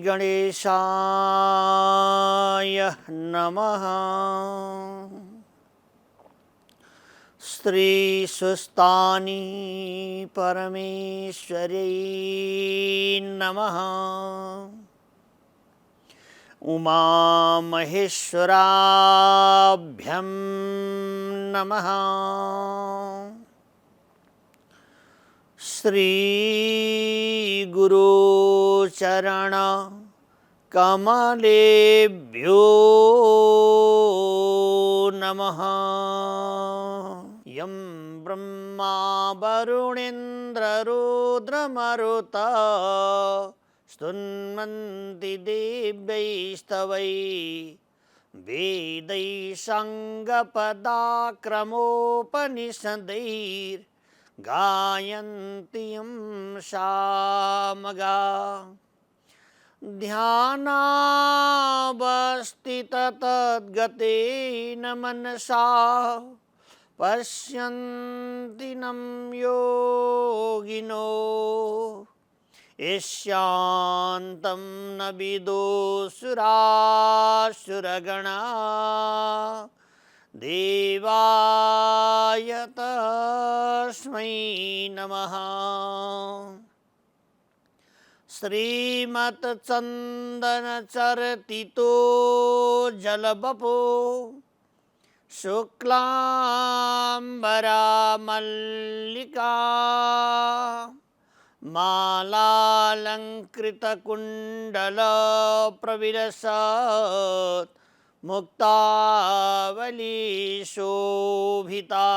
गणेशाय नमः। श्रीसुस्तानी परमेश्वरी नमः। उमामहेश्वराभ्यं नमः। श्रीगुरुचरण कमलेभ्यो नमः। यं ब्रह्मा वरुणेन्द्ररुद्रमरुता स्तुन्वन्ति देवैस्तवै वेदैः साङ्गपदाक्रमोपनिषदैर्गायन्ति यं सामगा। ध्यानावस्थिततद्गतेन मनसा पश्यन्ति नं योगिनो यस्यान्तं न विदुषुरासुरगणा। देवाय तस्मै नमः। श्रीमत्चन्दनचर्तितो जलवपो शुक्लाम्बरा मल्लिका मालालङ्कृतकुण्डलप्रविलसत् मुक्तावली शोभिता।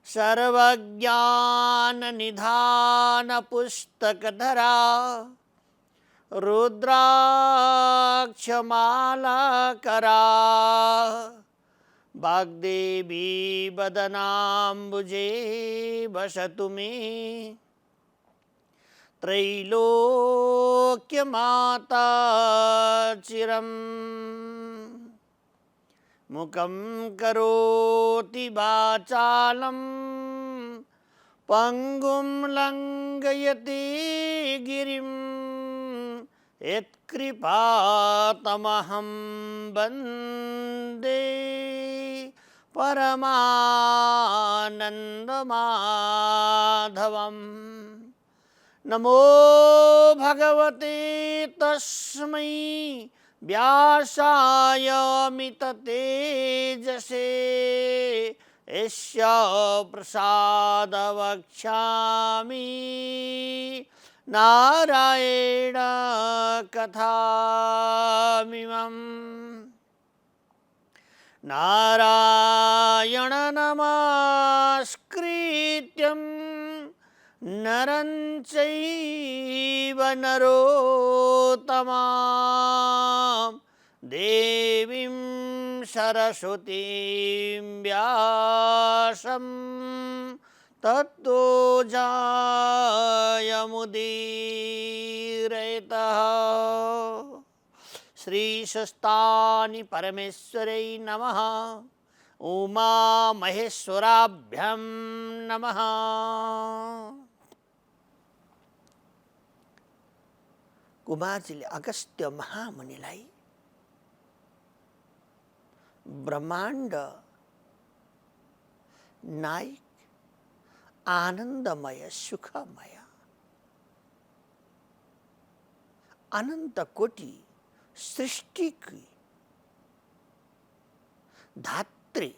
सर्वज्ञाननिधानपुस्तकधरा रुद्राक्षमालाकरा वाग्देवी वदनाम्बुजे वसतु मे। त्रैलोक्यमाता चिरं मुखं करोति वाचालं पङ्गुं लङ्घयति गिरिं यत्कृपातमहं वन्दे परमानन्दमाधवम्। नमो भगवते तस्मै व्यासाय अमिततेजसे यस्य प्रसादवक्ष्यामि नारायण कथामिमम्। नारायण नमस्कृत्यं नरं चैव नरोत्तमं देवीं सरस्वतीं व्यासं ततो जयमुदीरयेतः। श्रीसुस्तानी परमेश्वरै नमः। उमामहेश्वराभ्यं नमः। कुमारजीले अगस्त्य महामुनिलाई ब्रह्माण्ड नायक आनन्दमय सुखमय अनंत कोटि सृष्टि की धात्री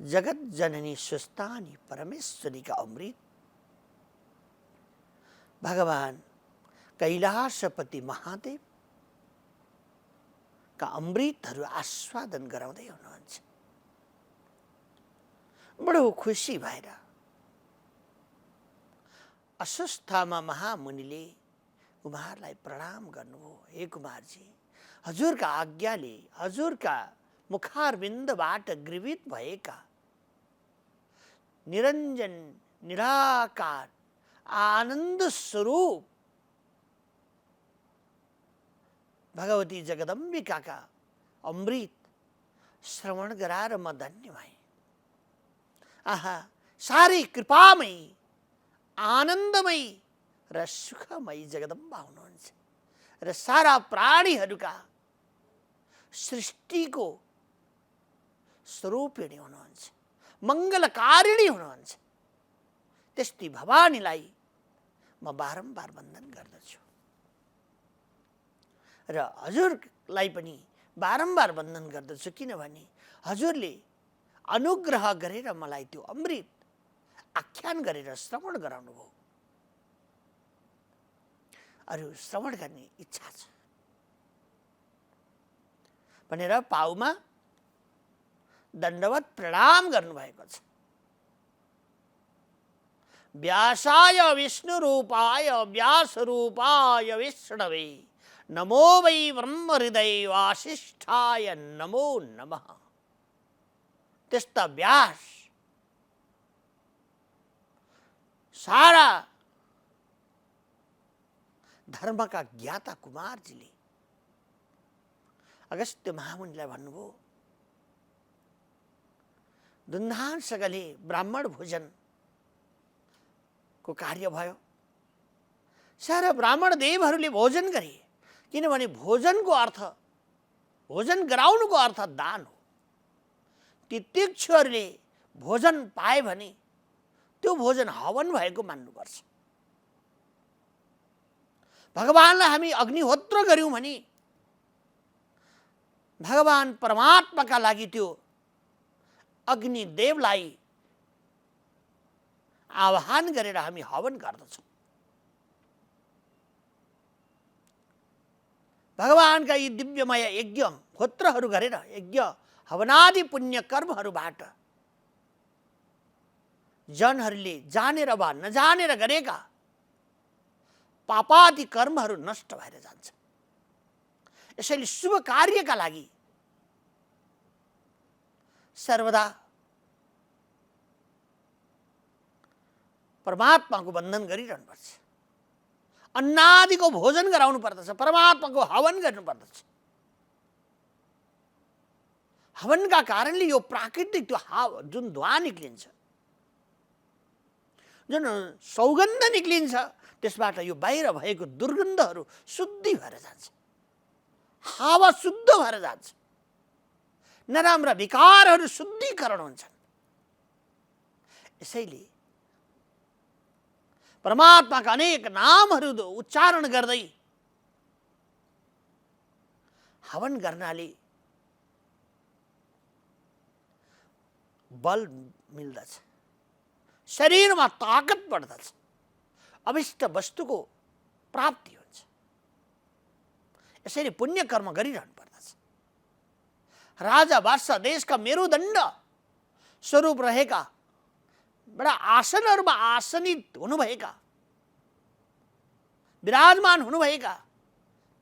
जगत जननी सुस्तानी परमेश्वरी का अमृत भगवान कैलाशपति महादेव का अमृतहरू आस्वादन गराउँदै हुनुहुन्छ। बडो खुसी भएर अस्वस्थमा महामुनिले कुमारलाई प्रणाम गर्नुभयो। हे कुमारजी, हजुरका आज्ञाले हजुरका मुखारविन्दबाट गृहीत भएका निरञ्जन निराकार आनन्द स्वरूप भगवती जगदम्बिकाका अमृत श्रवण गराएर म धन्य भएँ। आहा, सारी कृपामयी आनन्दमयी र सुखमयी जगदम्बा हुनुहुन्छ र सारा प्राणीहरूका सृष्टिको स्वरूपिणी हुनुहुन्छ, मङ्गलकारिणी हुनुहुन्छ। त्यस्तै भवानीलाई म बारम्बार वन्दन गर्दछु र हजुरलाई पनि बारम्बार वन्दन गर्दछु, किनभने हजुरले अनुग्रह गरेर मलाई त्यो अमृत आख्यान गरेर श्रवण गराउनु भयो। अरू श्रवण गर्ने इच्छा छ भनेर पाउमा दण्डवत प्रणाम गर्नुभएको छ। व्यासाय विष्णुरूपाय व्यासरूपाय विष्णवे नमो वै ब्रह्महृदय वासिष्ठाय नमो नमः। त्यस्ता व्यास सारा धर्मका ज्ञाता कुमारजीले अगस्त्य महामुनिलाई भन्नुभयो, धुमधामसँगले ब्राह्मण भोजन को कार्य भयो। सारा ब्राह्मण देवहरूले भोजन गरे, किनभने भोजनको अर्थ, भोजन गराउनुको अर्थ दान हो। तित्यक्षहरूले भोजन पाए भने त्यो भोजन हवन भएको मान्नुपर्छ। भगवानलाई हामी अग्निहोत्र गर्यौं भने भगवान परमात्माका लागि त्यो अग्निदेवलाई आह्वान गरेर हामी हवन गर्दछौँ। भगवानका यी दिव्यमय यज्ञ होत्रहरू गरेर, यज्ञ हवनादि पुण्य कर्महरूबाट जनहरूले जानेर वा नजानेर गरेका पापादि कर्महरू नष्ट भएर जान्छ। यसैले शुभ कार्यका लागि सर्वदा परमात्माको वन्दन गरिरहनुपर्छ। अन्नादिको भोजन गराउनु पर्दछ, परमात्माको हवन गर्नुपर्दछ। हवनका कारणले यो प्राकृतिक त्यो जुन धुवा निक्लिन्छ, जुन सौगन्ध निक्लिन्छ, त्यसबाट यो बाहिर भएको दुर्गन्धहरू शुद्धि भएर जान्छ, हावा शुद्ध भएर जान्छ, नराम्रा विकारहरू शुद्धिकरण हुन्छन्। यसैले परमात्माका अनेक नामहरू उच्चारण गर्दै हवन गर्नाले बल मिल्दछ, शरीरमा ताकत बढ्दछ, अभिष्ट वस्तुको प्राप्ति हुन्छ। यसैले पुण्य कर्म गरिरहनु पर्दछ। राजा बादशाह देशका मेरुदण्ड स्वरूप रहेका, बडा आसनहरूमा आसनित हुनुभएका, विराजमान हुनुभएका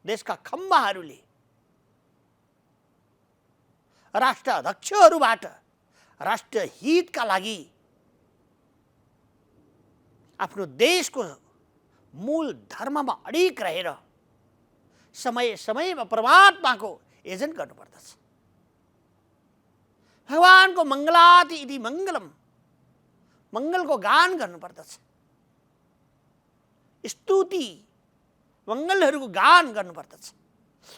देशका खम्बाहरूले राष्ट्र अध्यक्षहरूबाट राष्ट्र हितका लागि आफ्नो देशको मूल धर्ममा अडिग रहेर समय समयमा परमात्माको एजन गर्नुपर्दछ। भगवानको मङ्गलाति इति मङ्गलम, मङ्गलको गान गर्नुपर्दछ। स्तुति मङ्गलहरूको गान गर्नुपर्दछ।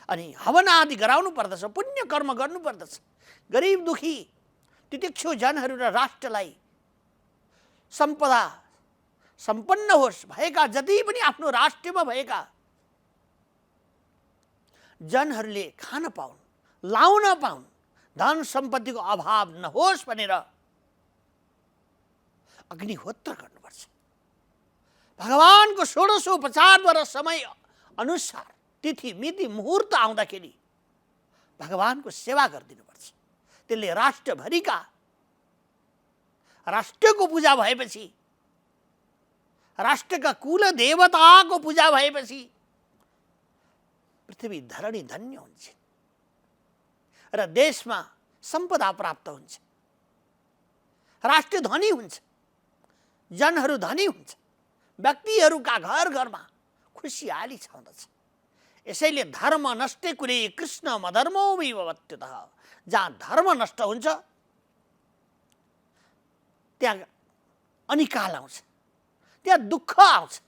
अनि हवन आदि गराउनु पर्दछ, पुण्य कर्म गर्नुपर्दछ। गरिब दुखी तितिक्षु जनहरू र राष्ट्रलाई सम्पदा सम्पन्न होस् भएका जति पनि आफ्नो राष्ट्रमा भएका जनहरूले खान पाउन्, लाउन पाउन्, धन सम्पत्तिको अभाव नहोस् भनेर अग्निहोत्र गर्नुपर्छ। भगवानको षोडशोपचारद्वारा समय अनुसार तिथि मिति मुहुर्त आउँदाखेरि भगवानको सेवा गरिदिनुपर्छ। त्यसले राष्ट्रभरिका राष्ट्रको पूजा भएपछि, राष्ट्रका कुल देवताको पूजा भएपछि पृथ्वी धरणी धन्य हुन्छ र देशमा सम्पदा प्राप्त हुन्छ, राष्ट्र धनी हुन्छ, जनहरू धनी हुन्छ, व्यक्तिहरूका घर घरमा खुसियाली छाउँदछ। यसैले धर्म नष्टे कुरे कृष्ण मधर्मो विभवत्युतः। जहाँ धर्म नष्ट हुन्छ त्यहाँ अनिकाल आउँछ, त्यहाँ दुःख आउँछ।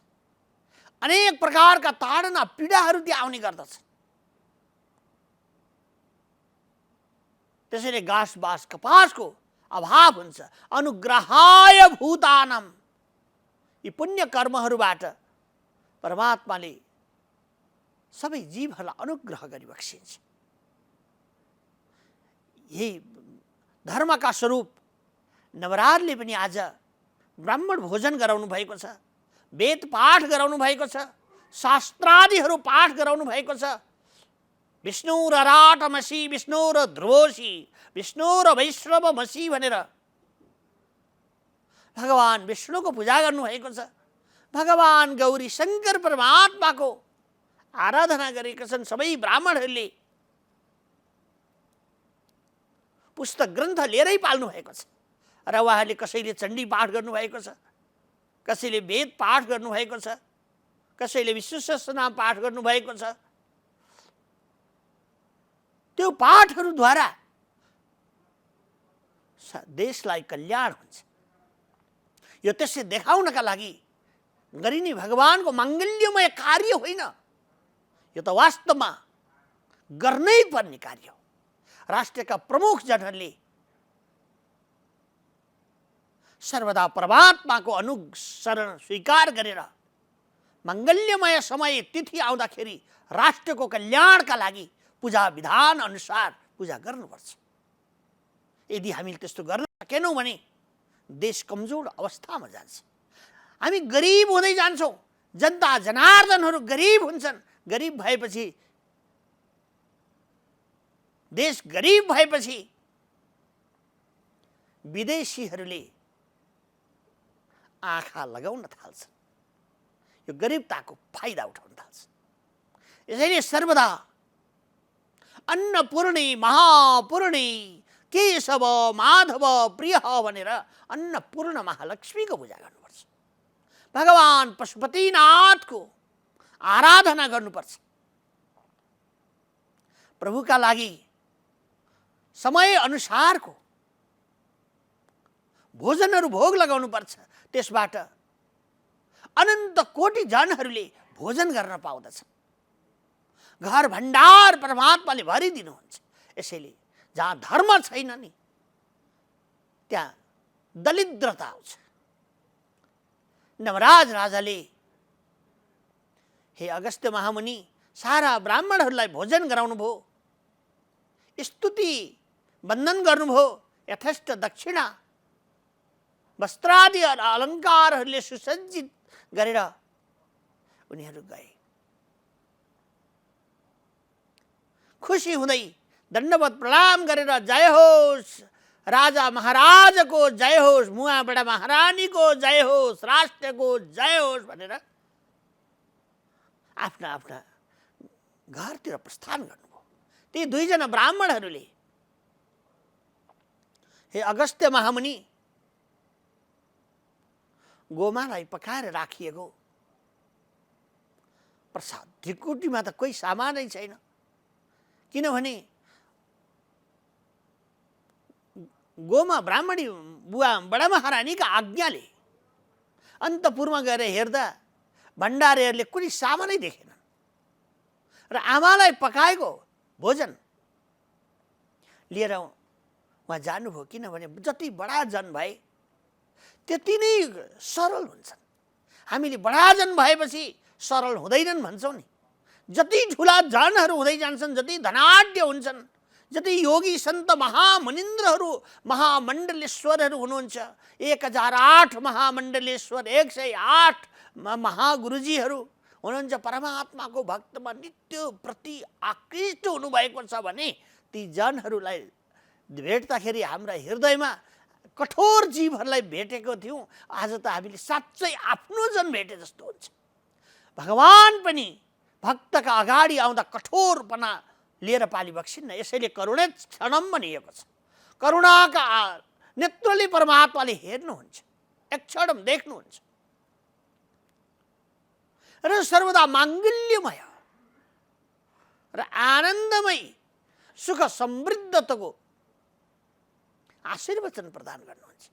अनेक प्रकारका ताडना पीडाहरू त्यहाँ आउने गर्दछ। त्यसैले घाँस बाँस कपासको अभाव हुन्छ। अनुग्रहाय भूतानम, यी पुण्य कर्महरूबाट परमात्माले सबै जीवहरूलाई अनुग्रह गरिबक्सिन्छ। यही धर्मका स्वरूप नवराजले पनि आज ब्राह्मण भोजन गराउनु भएको छ, वेद पाठ गराउनु भएको छ, शास्त्रादिहरू पाठ गराउनु भएको छ। विष्णु र राटमसी, विष्णु र ध्रुवसी, विष्णु र वैष्णवमसी भनेर भगवान विष्णुको पूजा गर्नुभएको छ। भगवान गौरी शङ्कर परमात्माको आराधना गरेका छन् सबै ब्राह्मणहरूले। पुस्तक ग्रन्थ लिएरै पाल्नु भएको छ र उहाँहरूले कसैले चण्डी पाठ गर्नुभएको छ, कसैले वेद पाठ गर्नुभएको छ, कसैले विष्णु सहस्रनाम पाठ गर्नुभएको छ। त्यो पाठहरूद्वारा देशलाई कल्याण हुन्छ। यो त्यसै देखाउनका लागि गरिने भगवानको माङ्गल्यमय कार्य होइन, यो त वास्तवमा गर्नै पर्ने कार्य हो। राष्ट्रका प्रमुख जनहरूले सर्वदा परमात्माको अनुसरण स्वीकार गरेर मङ्गल्यमय समय तिथि आउँदाखेरि राष्ट्रको कल्याणका लागि पूजा विधान अनुसार पूजा गर्नुपर्छ। यदि हामीले त्यस्तो गर्न सकेनौँ भने देश कमजोर अवस्थामा जान्छ। हामी गरिब हुँदै जान्छौँ, जनता जनार्दनहरू गरिब हुन्छन्। गरिब भएपछि, देश गरिब भएपछि विदेशीहरूले आँखा लगाउन थाल्छन्, यो गरिबताको फाइदा उठाउन थाल्छन्। यसैले सर्वदा अन्नपूर्णे महापूर्णे केशव माधव प्रिय भनेर अन्नपूर्ण महालक्ष्मीको पूजा गर्नुपर्छ। भगवान पशुपतिनाथको आराधना गर्नुपर्छ। प्रभुका लागि समय अनुसारको भोजनहरू भोग लगाउनु पर्छ। त्यसबाट अनन्त कोटि जनहरूले भोजन गर्न पाउँदछ। घर भण्डार परमात्माले भरिदिनुहुन्छ। यसैले जहाँ धर्म छैन नि त्यहाँ दरिद्रता आउँछ। नवराज राजाले हे अगस्त्य महामुनि सारा ब्राह्मणहरूलाई भोजन गराउनु भयो, स्तुति वन्दन गर्नुभयो, यथेष्ट दक्षिणा वस्त्रादि अलङ्कारहरूले सुसज्जित गरेर उनीहरू गए। खुसी हुँदै दण्डवत प्रणाम गरेर जय होस् राजा महाराजको जय होस्, मुवाबडा महारानीको जय होस्, राष्ट्रको जय होस् भनेर आफ्ना आफ्ना घरतिर प्रस्थान गर्नुभयो। ती दुईजना ब्राह्मणहरूले हे अगस्त्य महामुनि गोमालाई पकाएर राखिएको प्रसाद ढिकुटीमा त कोही सामानै छैन, किनभने गोमा ब्राह्मणी बुवा बडा महारानीका आज्ञाले अन्तपुरमा गएर हेर्दा भण्डारीहरूले कुनै सामानै देखेनन् र आमालाई पकाएको भोजन लिएर उहाँ जानुभयो। किनभने जति बडा जन भए त्यति नै सरल हुन्छन्। हामीले बडा जन भएपछि सरल हुँदैनन् भन्छौँ नि। जति ठुला जनहरू हुँदै जान्छन्, जति धनाढ्य हुन्छन्, जति योगी सन्त महामुनिन्द्रहरू महामण्डलेश्वरहरू हुनुहुन्छ, 1008 महामण्डलेश्वर, 108 महागुरुजीहरू हुनुहुन्छ, परमात्माको भक्तमा नित्य प्रति आकृष्ट हुनुभएको छ भने ती जनहरूलाई भेट्दाखेरि हाम्रा हृदयमा कठोर जीवहरूलाई भेटेको थियौँ, आज त हामीले साँच्चै आफ्नो जन भेटे जस्तो हुन्छ। भगवान पनि भक्तका अगाडि आउँदा कठोरपना लिएर पाली बक्सिन्न। यसैले करुणे क्षणम भनिएको छ। करुणाका नेत्रले परमात्माले हेर्नुहुन्छ, एक क्षण देख्नुहुन्छ र सर्वदा माङ्गल्यमय र आनन्दमय सुख समृद्धताको आशीर्वचन प्रदान गर्नुहुन्छ।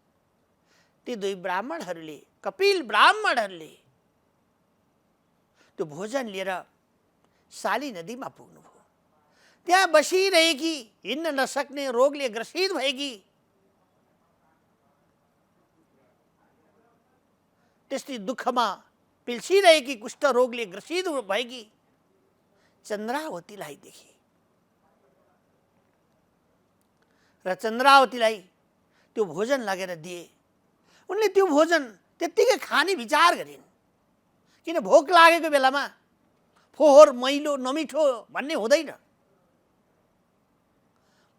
ती दुई ब्राह्मणहरूले, कपिल ब्राह्मणहरूले त्यो भोजन लिएर साली नदीमा पुग्नुभयो। त्यहाँ बसिरहेकी, हिँड्न नसक्ने, रोगले ग्रसित भएकी, त्यस्तै दुःखमा पिल्सिरहेकी, कुष्ठ रोगले ग्रसित भएकी चन्द्रावतीलाई देखे र चन्द्रावतीलाई त्यो भोजन लगेर दिए। उनले त्यो भोजन त्यत्तिकै खाने विचार गरिन्, किन भोक लागेको बेलामा फोहोर, मैलो, नमिठो भन्ने हुँदैन।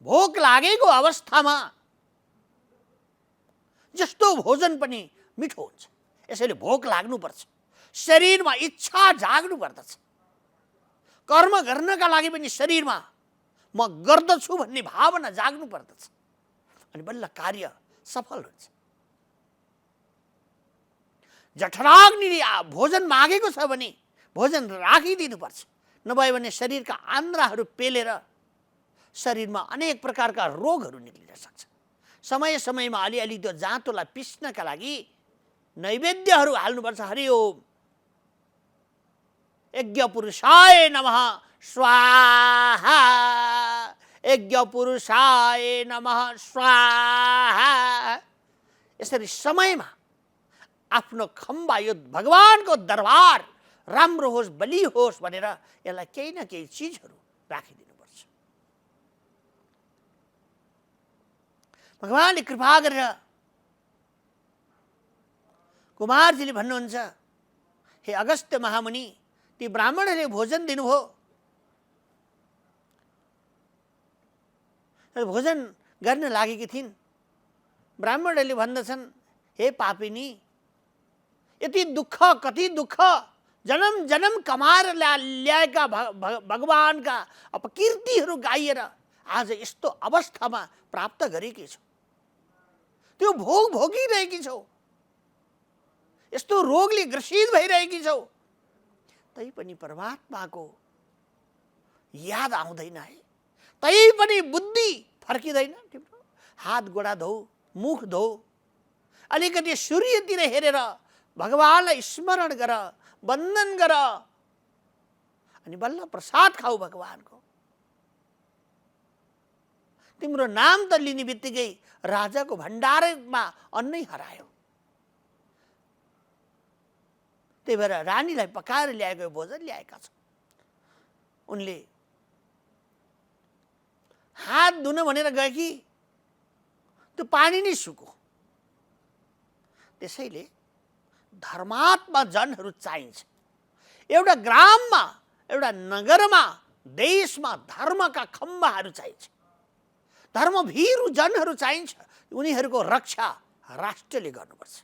भोक लागेको अवस्थामा जस्तो भोजन पनि मिठो हुन्छ। यसैले भोक लाग्नुपर्छ, शरीरमा इच्छा जाग्नु पर्दछ। कर्म गर्नका लागि पनि शरीरमा म गर्दछु भन्ने भावना जाग्नु पर्दछ, अनि बल्ल कार्य सफल हुन्छ। जठराग्निले भोजन मागेको छ भने भोजन राखिदिनुपर्छ, नभए भने शरीरका आन्द्राहरू पेलेर शरीरमा अनेक प्रकारका रोगहरू निक्लिन सक्छ। समय समयमा अलिअलि त्यो जाँतोलाई पिस्नका लागि नैवेद्यहरू हाल्नुपर्छ। हरि ओम यज्ञ पुरुषाय नमः स्वाहा, यज्ञ पुरुषाय नमः स्वाहा। यसरी समयमा आफ्नो खम्बा, यो भगवानको दरबार राम्रो होस्, बलि होस् भनेर यसलाई केही न केही चिजहरू राखिदिनुपर्छ। भगवानले कृपा गरेर कुमारजीले भन्नुहुन्छ, हे अगस्त्य महामुनि, ती ब्राह्मणहरूले भोजन दिनुभयो। भोजन गर्न लागेकी थिइन्। ब्राह्मणहरूले भन्दछन्, हे पापिनी, यति दुःख, कति दुःख, जन्म जन्म कमाएर ल्याएका भगवानका अपकीर्तिहरू गाइएर आज यस्तो अवस्थामा प्राप्त गरेकी छौ। त्यो भोग भोगिरहेकी छौ, यस्तो रोगले ग्रसित भइरहेकी छौ, तैपनि परमात्माको याद आउँदैन है। तैपनि बुद्धि फर्किँदैन तिम्रो। हात गोडा धो, मुख धो, अलिकति सूर्यतिर हेरेर भगवानलाई स्मरण गर, वन्दन गर, अनि बल्ल प्रसाद खाऊ भगवानको। तिम्रो नाम त लिने बित्तिकै राजाको भण्डारमा अन्नै हरायो। त्यही भएर रानीलाई पकाएर ल्याएको भोजन ल्याएका छन्। उनले हात धुन भनेर गए कि त्यो पानी नै सुक्यो। त्यसैले धर्मात्मा जनहरू चाहिन्छ। एउटा ग्राममा, एउटा नगरमा, देशमा धर्मका खम्बाहरू चाहिन्छ, धर्मभीरु जनहरू चाहिन्छ। उनीहरूको रक्षा राष्ट्रले गर्नुपर्छ,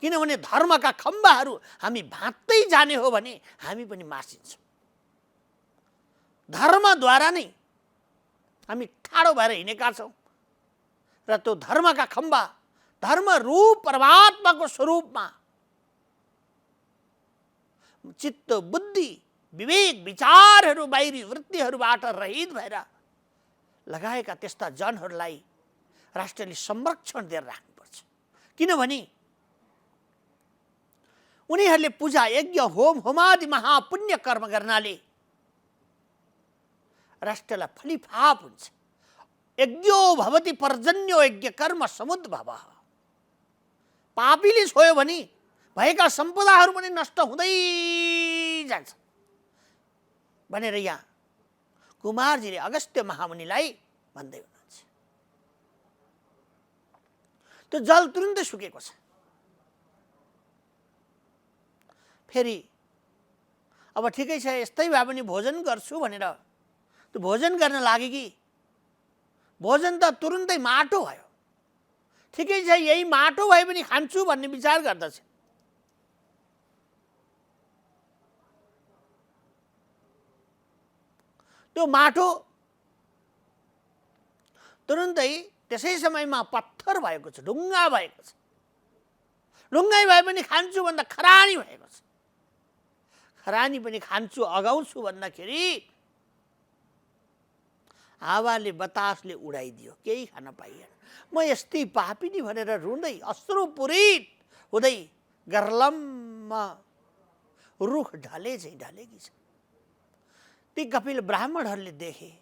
किनभने धर्मका खम्बाहरू हामी भाँच्दै जाने हो भने हामी पनि मासिन्छौँ। धर्मद्वारा नै हामी ठाडो भएर हिँडेका छौँ र त्यो धर्मका खम्बा धर्म रूप परमात्माको स्वरूपमा चित्त, बुद्धि, विवेक, विचारहरू, बाहिरी वृत्तिहरूबाट रहित भएर लगाएका त्यस्ता जनहरूलाई राष्ट्रले संरक्षण दिएर राख्नुपर्छ। किनभने उनीहरूले पूजा, यज्ञ, होम, होमादि महापुण्य कर्म गर्नाले राष्ट्रलाई फलिफाप हुन्छ। यज्ञो भवति पर्जन्यो यज्ञ कर्म समुद्भवः। पापीले छोयो भने भएका सम्पदाहरू पनि नष्ट हुँदै जान्छ भनेर यहाँ कुमारजीले अगस्त्य महामुनिलाई भन्दै हुनुहुन्छ। त्यो जल तुरुन्तै सुकेको छ। फेरि अब ठिकै छ, यस्तै भए पनि भोजन गर्छु भनेर त्यो भोजन गर्न लागे कि भोजन त तुरुन्तै माटो भयो। ठिकै छ, यही माटो भए पनि खान्छु भन्ने विचार गर्दछ। त्यो माटो तुरुन्तै त्यसै समयमा पत्थर भएको छ, ढुङ्गा भएको छ। ढुङ्गै भए पनि खान्छु भन्दा खरानी भएको छ। खरानी पनि खान्छु, अगाउँछु भन्दाखेरि हावाले, बतासले उडाइदियो, केही खान पाइएन। म यस्तै पापिनी भनेर रुँदै, अश्रुपूरित हुँदै गर्लम आँखामा रुख ढले चाहिँ ढलेकी छ। ती कपिल ब्राह्मणहरूले देखे,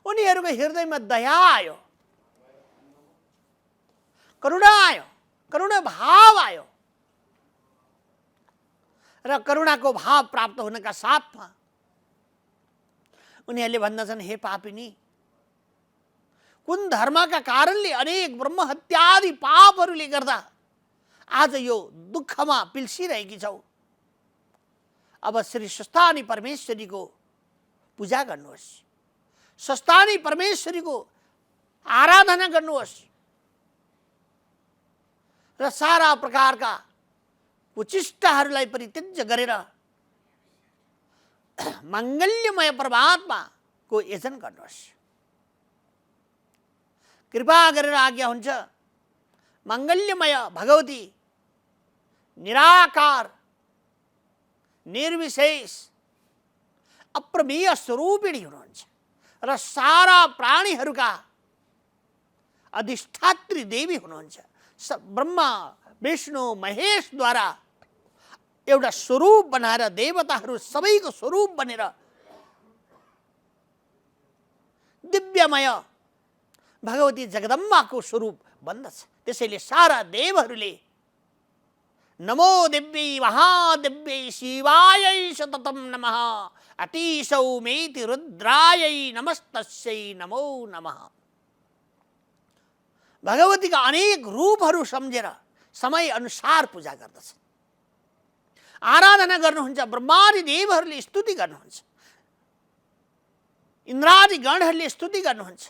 उनीहरूको हृदयमा दया आयो, करुणा आयो, करुणा भाव आयो र करुणाको भाव प्राप्त हुनका साथमा उनीहरूले भन्दछन्, हे पापिनी, कुन धर्मका कारणले अनेक ब्रह्म हत्यादि पापहरूले गर्दा आज यो दुःखमा पिल्सिरहेकी छौ। अब श्री स्वस्थानी परमेश्वरीको पूजा गर्नुहोस्, स्वस्थानी परमेश्वरीको आराधना गर्नुहोस् र सारा प्रकारका उचिष्टहरूलाई परित्यज्य गरेर मङ्गल्यमय परमात्माको यजन गर्नुहोस्। कृपा गरेर आज्ञा हुन्छ, मङ्गल्यमय भगवती निराकार निर्विशेष अप्रमेय स्वरूपिणी हुनुहुन्छ र सारा प्राणीहरूका अधिष्ठात्री देवी हुनुहुन्छ। ब्रह्मा विष्णु महेशद्वारा एउटा स्वरूप बनाएर देवताहरू सबैको स्वरूप बनेर दिव्यमय भगवती जगदम्बाको स्वरूप बन्दछ। त्यसैले सारा देवहरूले नमो दिव्यै महादिव्यै शिवायै सततं नमः अतिसौमेति रुद्रायै नमस्तस्यै नमो नमः। भगवतीका अनेक रूपहरू सम्झेर समय अनुसार पूजा गर्दछ, आराधना गर्नुहुन्छ। ब्रह्मादि देवहरूले स्तुति गर्नुहुन्छ, इन्द्रादि गणहरूले स्तुति गर्नुहुन्छ,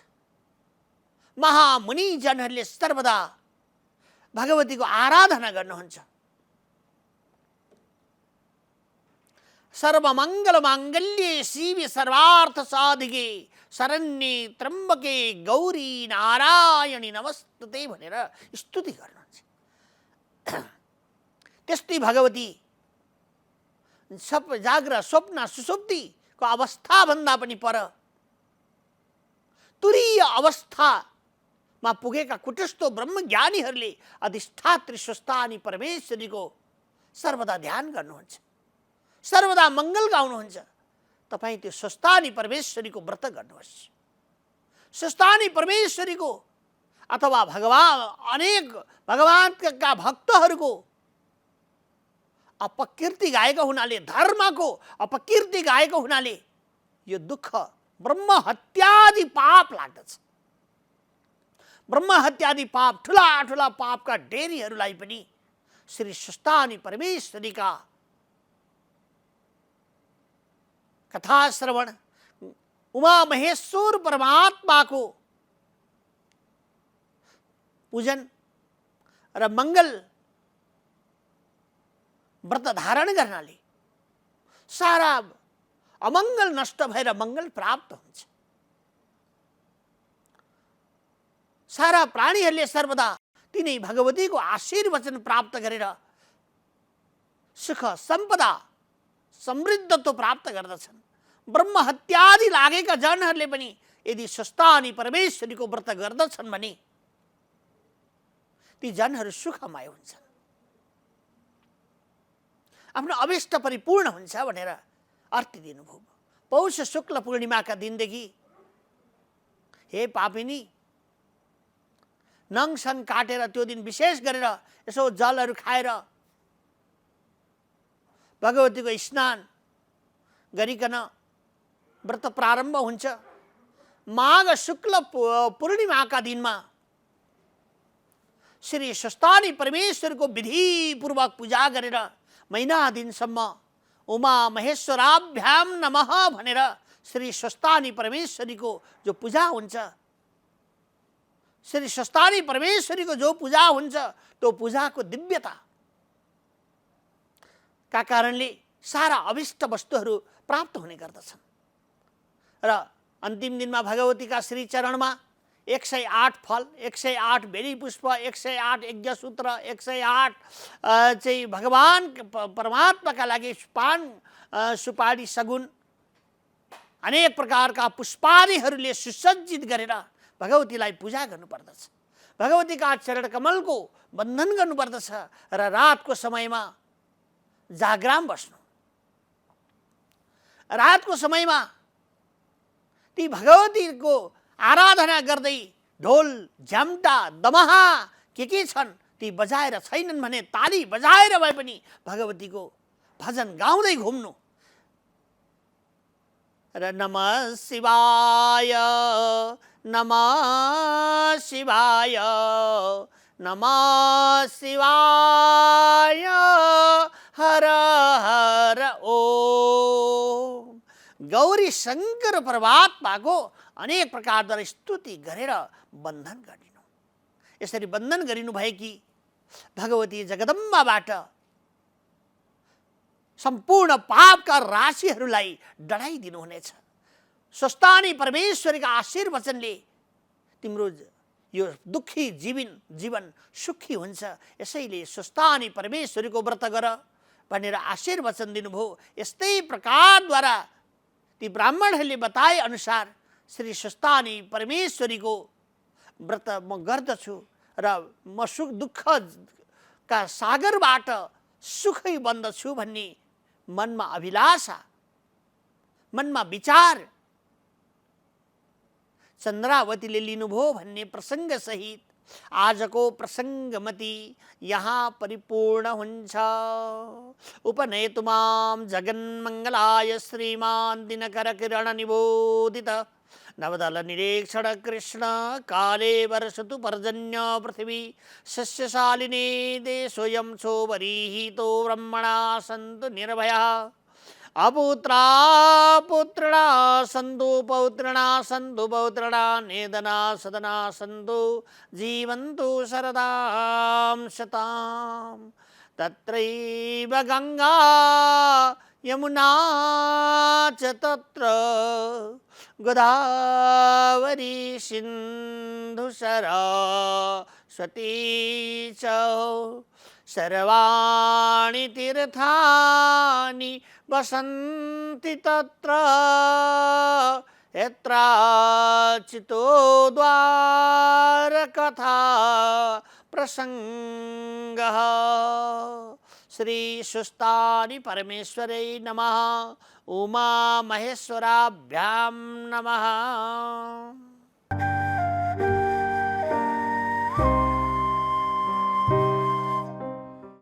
महामुनिजनहरूले सर्वदा भगवतीको आराधना गर्नुहुन्छ। सर्वमङ्गल माङ्गल्ये शिवे सर्वार्थ साधिके शरण्ये त्र्यम्बके गौरी नारायणी नमस्तुते भनेर स्तुति गर्नुहुन्छ। त्यस्तै भगवती जाग्र स्वप्न सुसुप्तिको अवस्थाभन्दा पनि पर तुरीय अवस्थामा पुगेका कुटस्थो ब्रह्मज्ञानीहरूले अधिष्ठात्री स्वस्थानी परमेश्वरीको सर्वदा ध्यान गर्नुहुन्छ, सर्वदा मङ्गल गाउनुहुन्छ। तपाईँ त्यो स्वस्थानी परमेश्वरीको व्रत गर्नुहोस्। स्वस्थानी परमेश्वरीको अथवा अनेक भगवानका भक्तहरूको अपकीर्ति गाएको हुनाले, धर्मको अपकीर्ति गाएको हुनाले यो दुःख ब्रह्म हत्यादि पाप लाग्दछ। ब्रह्म हत्यादि पाप, ठुला ठुला पापका डेरीहरूलाई पनि श्री स्वस्थानी परमेश्वरीका कथा श्रवण, उमा महेश्वर परमात्माको पूजन र मङ्गल व्रत धारण गर्नाले सारा अमङ्गल नष्ट भएर मङ्गल प्राप्त हुन्छ। सारा प्राणीहरूले सर्वदा तिनै भगवतीको आशीर्वचन प्राप्त गरेर सुख सम्पदा समृद्धत्व प्राप्त गर्दछन्। ब्रह्म हत्यादि लागेका जनहरूले पनि यदि स्वस्थानी परमेश्वरीको व्रत गर्दछन् भने ती जनहरू सुखमय हुन्छन्, आफ्नो अभिष्ट परिपूर्ण हुन्छ भनेर अर्थ दिनुभयो। पौष शुक्ल पूर्णिमाका दिनदेखि हे पापिनी, नङसङ काटेर त्यो दिन विशेष गरेर यसो जलहरू खाएर भगवतीको स्नान गरिकन व्रत प्रारम्भ हुन्छ। माघ शुक्ल पूर्णिमाका दिनमा श्री स्वस्थानी परमेश्वरको विधिपूर्वक पूजा गरेर महिना दिनसम्म उमा महेश्वराभ्याम नमः भनेर श्री स्वस्थानी परमेश्वरीको जो पूजा हुन्छ, श्री स्वस्थानी परमेश्वरीको जो पूजा हुन्छ, त्यो पूजाको दिव्यता का कारणले सारा अभिष्ट वस्तुहरू प्राप्त हुने गर्दछन्। र अन्तिम दिनमा भगवतीका श्री चरणमा 108 फल, 108 बेली पुष्प, 108 यज्ञसूत्र, 108 चाहिँ भगवान परमात्माका लागि पान सुपारी सगुन अनेक प्रकारका पुष्पादिहरूले सुसज्जित गरेर भगवतीलाई पूजा गर्नुपर्दछ। भगवतीका चरण कमलको बन्धन गर्नुपर्दछ र रातको समयमा जागराम बस्नु। रातको समयमा ती भगवतीको आराधना गर्दै ढोल झ्याम्टा दमहा के छन् ती बजाएर, छैनन् भने ताली बजाएर भए पनि भगवतीको भजन गाउँदै घुम्नु। र नमः शिवाय नमः शिवाय नमः शिवाय हर हर ओम। गौरी शङ्कर परमात्माको अनेक प्रकारद्वारा स्तुति गरेर बन्धन गरिनु। यसरी बन्धन गरिनु भएकी भगवती जगदम्बाबाट सम्पूर्ण पापका राशिहरूलाई डढाइदिनु हुनेछ। स्वस्थानी परमेश्वरीका आशीर्वचनले तिम्रो यो दुःखी जीवन सुखी हुन्छ। यसैले स्वस्थानी परमेश्वरीको व्रत गर भनेर आशीर्वचन दिनुभयो। यस्तै प्रकारद्वारा ती ब्राह्मणहरूले बताए अनुसार श्री स्वस्थानी परमेश्वरीको व्रत म गर्दछु र म सुख दुःखका सागरबाट सुखै बन्दछु भन्ने मनमा अभिलाषा, मनमा विचार चन्द्रावतीले लिनुभयो भन्ने प्रसङ्ग सहित आजको प्रसङ्गमती यहाँ परिपूर्ण हुन्छ। उपनयतु मां जगन्मङ्गलाय श्रीमान् दिनकर किरण निबोधित नवदल निरीक्षण कृष्ण काले वर्षतु पर्जन्य पृथिवी सस्यशालिनी देशोऽयं सोऽवरीहितो ब्रह्मणा सन्तु निर्भयाः अपुत्रा पुत्रिणा सन्तु पौत्रिणा सन्तु पौत्रिणा नेदना सदना सन्तु जीवन्तु शरदां शतां। तत्रैव गङ्गा यमुना च तत्र गोदावरी सिन्धु सरस्वती च सर्वाणि तीर्थानि वसन्ति तत्र यत्राचितो द्वारकथा प्रसङ्गः। श्री सुस्तानि परमेश्वरै नमः। उमा महेश्वराभ्यां नमः।